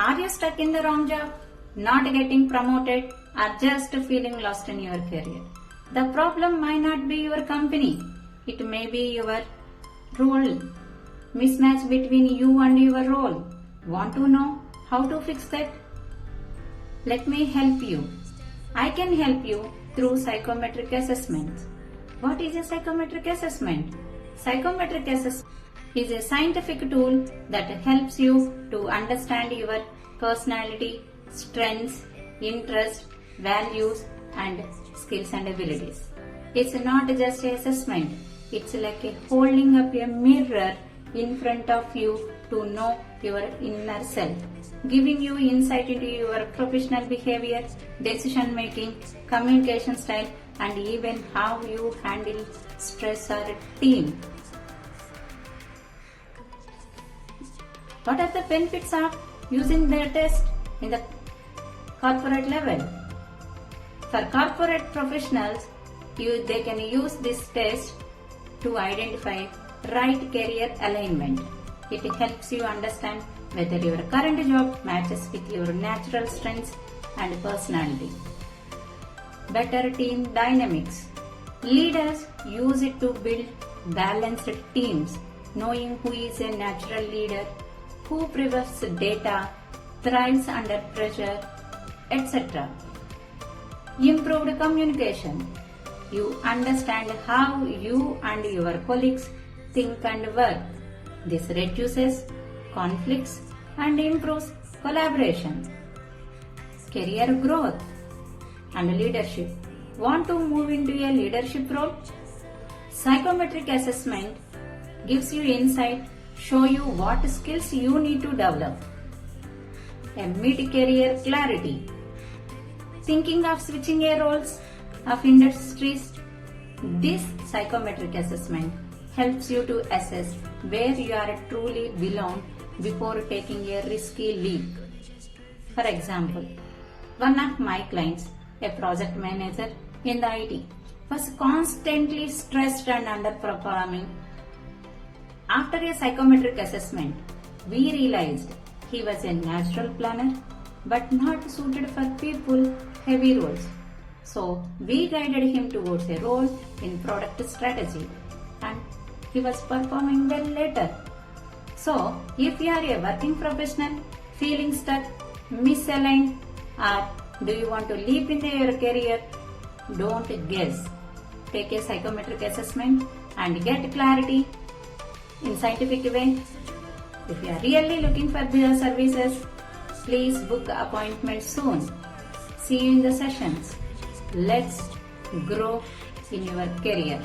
Are you stuck in the wrong job, not getting promoted, or just feeling lost in your career? The problem might not be your company. It may be your role. Mismatch between you and your role. Want to know how to fix that? Let me help you. I can help you through psychometric assessments. What is a psychometric assessment? Psychometric assessment is a scientific tool that helps you to understand your personality, strengths, interests, values, and skills and abilities. It's not just an assessment. It's like holding up a mirror in front of you to know your inner self, giving you insight into your professional behavior, decision making, communication style, and even how you handle stress or team. What are the benefits of using the test in the corporate level? For corporate professionals, they can use this test to identify right career alignment. It helps you understand whether your current job matches with your natural strengths and personality. Better team dynamics. Leaders use it to build balanced teams, knowing who is a natural leader, who prefers data, thrives under pressure, etc. Improved communication. You understand how you and your colleagues think and work. This reduces conflicts and improves collaboration. Career growth and leadership. Want to move into a leadership role? Psychometric assessment gives you insight, show you what skills you need to develop. A mid-career clarity. Thinking of switching roles of industries? This psychometric assessment helps you to assess where you are truly belong before taking a risky leap. For example, one of my clients, a project manager in the IT, was constantly stressed and underperforming. After a psychometric assessment, we realized he was a natural planner but not suited for people-heavy roles. So we guided him towards a role in product strategy and he was performing well later. So if you are a working professional feeling stuck, misaligned, or do you want to leap in your career, don't guess. Take a psychometric assessment and get clarity in scientific way. If you are really looking for their services, please book appointment soon. See you in the sessions. Let's grow in your career.